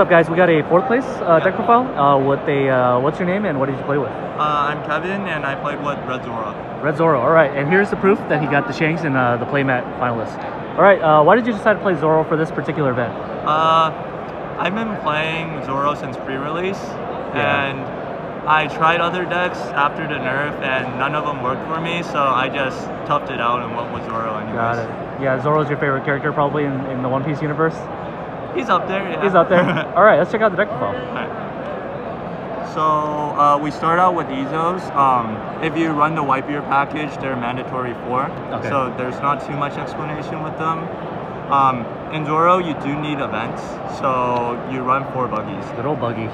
What's up, guys? We got a fourth place deck profile. What's your name and what did you play with? I'm Kevin, and I played with Red Zoro. Red Zoro. All right, and here's the proof that he got the Shanks in the playmat finalists. All right, why did you decide to play Zoro for this particular event? I've been playing Zoro since pre-release, and I tried other decks after the nerf, and none of them worked for me, so I just toughed it out and went with Zoro anyways. Got it. Yeah, Zoro's your favorite character probably in the One Piece universe? He's up there, yeah. He's up there. All right, let's check out the deck profile. Alright. So we start out with Izos. If you run the Wipe Your package, they're mandatory 4. Okay. So there's not too much explanation with them. In Zoro, you do need events, so you run 4 buggies. Good old buggy.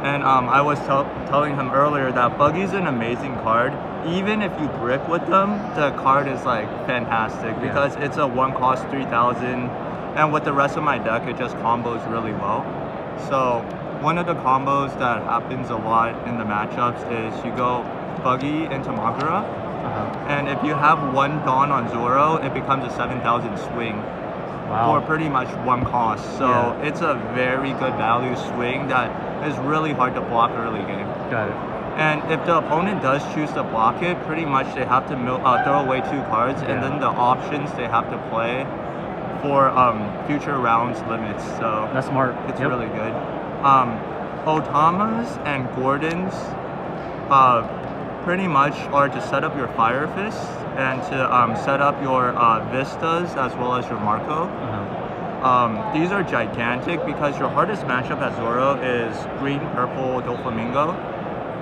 And I was telling him earlier that Buggy's an amazing card. Even if you brick with them, the card is like fantastic because it's a 1 cost 3,000, and with the rest of my deck, it just combos really well. So one of the combos that happens a lot in the matchups is you go Buggy into Magura, and if you have 1 Dawn on Zoro, it becomes a 7,000 swing. For pretty much 1 cost. So it's a very good value swing that is really hard to block early game. Got it. And if the opponent does choose to block it, pretty much they have to throw away 2 cards, and then the options they have to play for future rounds limits. So that's smart. It's really good. Otamas and Gordons pretty much are to set up your Fire Fist and to set up your Vistas as well as your Marco. These are gigantic because your hardest matchup at Zoro is green, purple, Doflamingo.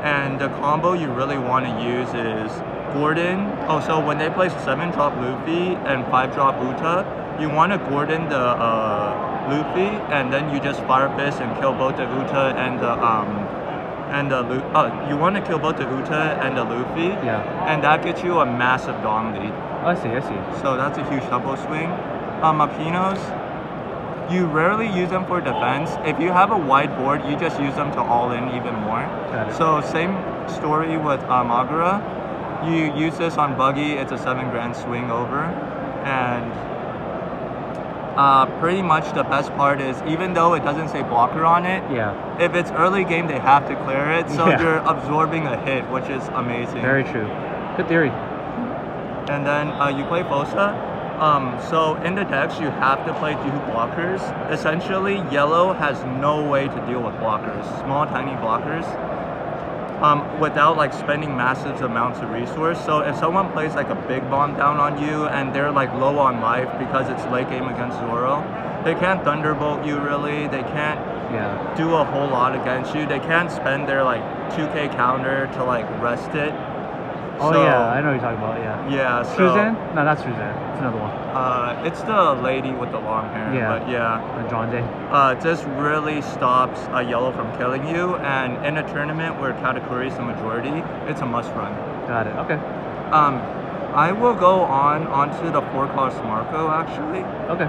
And the combo you really want to use is Gordon. So when they play 7-drop Luffy and 5-drop Uta, you want to Gordon the Luffy, and then you just Fire Fist and kill both the Uta and you want to kill both the Uta and the Luffy, and that gets you a massive Dawn lead. I see. So that's a huge double swing. Mapinos, you rarely use them for defense. If you have a wide board, you just use them to all in even more. So same story with Magura. You use this on Buggy, it's a 7 grand swing over, and pretty much the best part is, even though it doesn't say blocker on it, if it's early game, they have to clear it, so you're absorbing a hit, which is amazing. Very true. Good theory. And then you play Fosa. So in the decks, you have to play 2 blockers. Essentially, yellow has no way to deal with blockers, small, tiny blockers, without like spending massive amounts of resource. So if someone plays like a big bomb down on you and they're like low on life because it's late game against Zoro, they can't Thunderbolt you really. They can't do a whole lot against you. They can't spend their like 2k counter to like rest it. Oh yeah, I know what you're talking about, Yeah, so... Suzanne? No, not Suzanne. It's another one. It's the lady with the long hair, but Andronde. This really stops a yellow from killing you, and in a tournament where Katakuri is the majority, it's a must run. Got it, okay. I will go onto the 4-cost Marco, actually. Okay.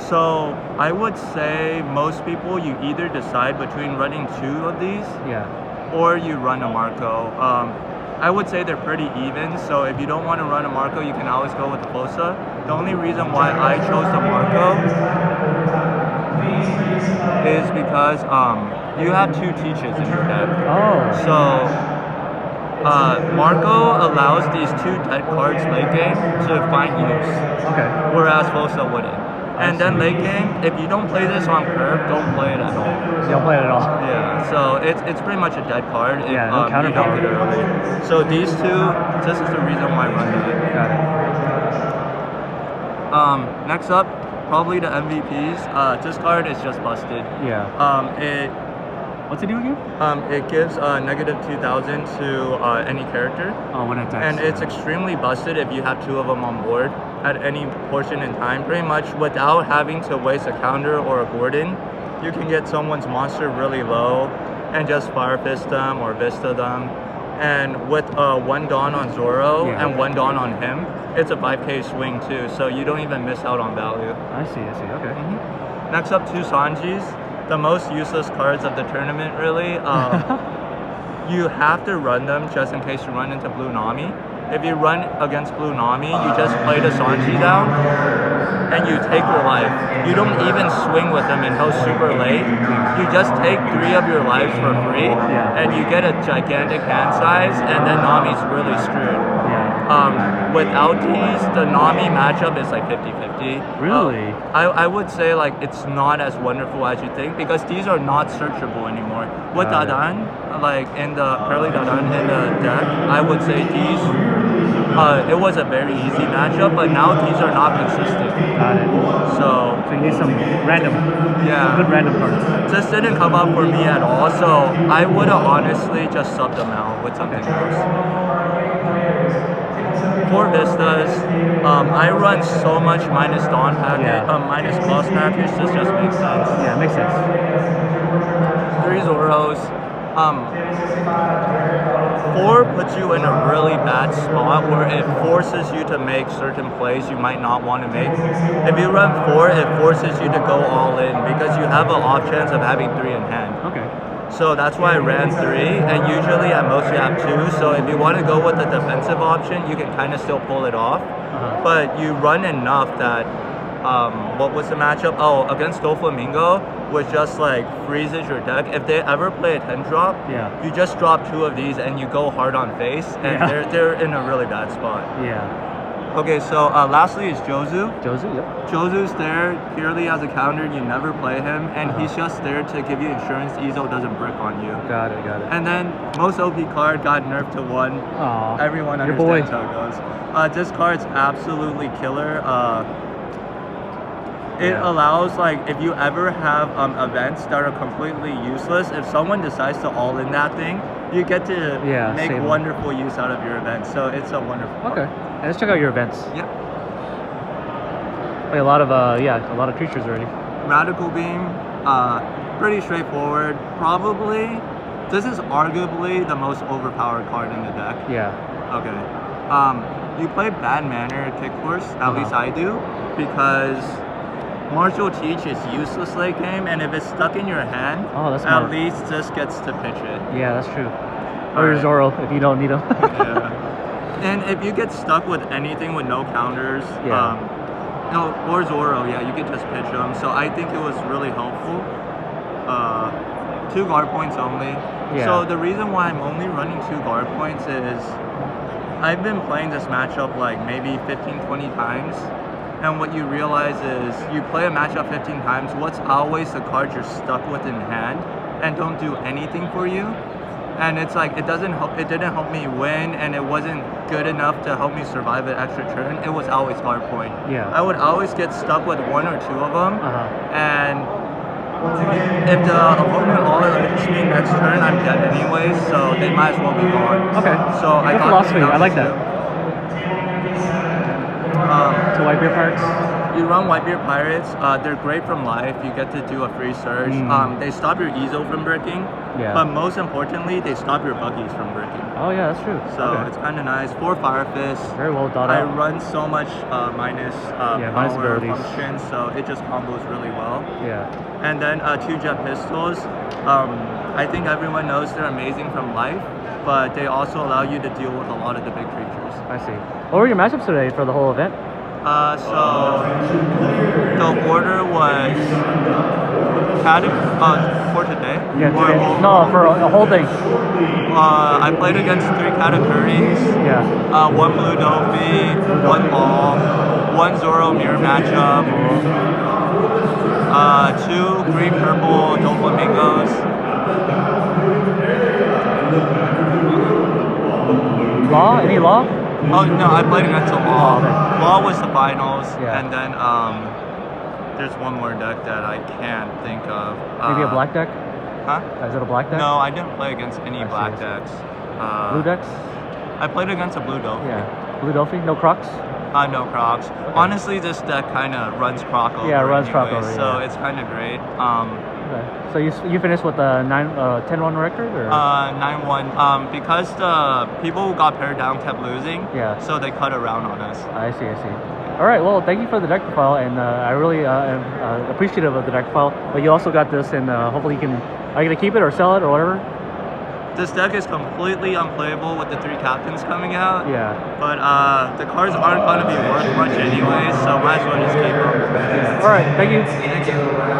So I would say most people, you either decide between running 2 of these, or you run a Marco. I would say they're pretty even, so if you don't want to run a Marco, you can always go with the Fosa. The only reason why I chose the Marco is because you have 2 teaches in your deck. So Marco allows these 2 dead cards late game to find use, whereas Fosa wouldn't. And then late game, if you don't play this on curve, don't play it at all. You don't play it at all? Yeah, so it's pretty much a dead card if no counter you don't get it early. So these 2, this is the reason why I run it. Got it. Next up, probably the MVPs. This card is just busted. What's it do again? It gives negative 2,000 to any character. When it attacks. And it's extremely busted if you have 2 of them on board at any portion in time. Pretty much without having to waste a counter or a Gordon, you can get someone's monster really low and just Fire Fist them or Vista them. And with 1 Dawn on Zoro and 1 Dawn on him, it's a 5k swing too, so you don't even miss out on value. I see, okay. Next up, 2 Sanjis. The most useless cards of the tournament, really. You have to run them just in case you run into Blue Nami. If you run against Blue Nami, you just play the Sanji down, and you take your life. You don't even swing with him until super late. You just take 3 of your lives for free, and you get a gigantic hand size, and then Nami's really screwed. Without these, the Nami matchup is like 50-50. Really? I would say like it's not as wonderful as you think because these are not searchable anymore. With Dadan, like in the Curly Dadan in the deck, I would say these, it was a very easy matchup, but now these are not consistent. Got it. So you need some random, some good random cards. Just didn't come up for me at all, so I would have honestly just subbed them out with something else. For Vistas, I run so much minus Dawn package, minus cost package, this just makes sense. Yeah, it makes sense. 3 Zoros. 4 puts you in a really bad spot where it forces you to make certain plays you might not want to make. If you run 4, it forces you to go all in because you have an off chance of having 3 in hand. Okay. So that's why I ran 3, and usually at most you have 2. So if you want to go with the defensive option, you can kind of still pull it off. But you run enough that, what was the matchup? Oh, against Doflamingo, which just like freezes your deck. If they ever play a 10 drop, you just drop 2 of these and you go hard on face, and they're in a really bad spot. Okay, so lastly is Jozu. Jozu's there purely as a counter. You never play him, and he's just there to give you insurance Izo doesn't brick on you. Got it. And then most OP card got nerfed to 1. Aww, everyone understands how it goes. This card's absolutely killer. It allows, like, if you ever have events that are completely useless, if someone decides to all in that thing, you get to make wonderful use out of your event. So it's a wonderful card. Let's check out your events. Play a lot of creatures already. Radical Beam, pretty straightforward. Probably, this is arguably the most overpowered card in the deck. Okay. You play Bad Manner Kick Horse, at least I do, because Martial Teach is useless late game, and if it's stuck in your hand, at least just gets to pitch it. Yeah, that's true. Or your Zoro if you don't need them. And if you get stuck with anything with no counters, or Zoro, you can just pitch them. So I think it was really helpful. 2 guard points only. So the reason why I'm only running 2 guard points is I've been playing this matchup like maybe 15-20 times. And what you realize is you play a matchup 15 times, what's always the card you're stuck with in hand and don't do anything for you. And it's like, it didn't help me win, and it wasn't good enough to help me survive an extra turn. It was always guard point. I would always get stuck with 1 or 2 of them. And if the opponent all hits me next turn, I'm dead anyways, so they might as well be gone. So I good philosophy. I like that. To Whitebeard Pirates? You run Whitebeard Pirates. They're great from life. You get to do a free search. They stop your Izo from bricking. But most importantly, they stop your buggies from bricking. Oh yeah, that's true. So it's kind of nice. 4 Fire Fist. Very well thought I out. run so much minus power functions, so it just combos really well. And then 2 Jet Pistols. I think everyone knows they're amazing from life, but they also allow you to deal with a lot of the big creatures. I see. What were your matchups today for the whole event? So the order was for today? No, for the whole thing. I played against 3 Katakuris, 1 Blue Dolphy, 1 Ball, 1 Zoro Mirror matchup, 2 Green Purple Doflamingos. Law? Any Law? Oh no, I played against a Law. Law was the finals, and then there's one more deck that I can't think of. Maybe a black deck? Huh? Is it a black deck? No, I didn't play against any black decks. Blue decks? I played against a Blue Dolphy. Blue Dolphy? No Crocs? No Crocs. Honestly, this deck kind of runs Croc over. Runs Croc over. So it's kind of great. So you finished with a 10-1 record? Or? 9-1. Because the people who got paired down kept losing, so they cut around on us. I see. All right, well, thank you for the deck profile, and I really am appreciative of the deck profile. But you also got this, and hopefully you can. Are you gonna keep it or sell it or whatever? this deck is completely unplayable with the 3 captains coming out. Yeah. But the cards aren't going to be worth much anyway, so might as well just keep them. All right, thank you. Thank you.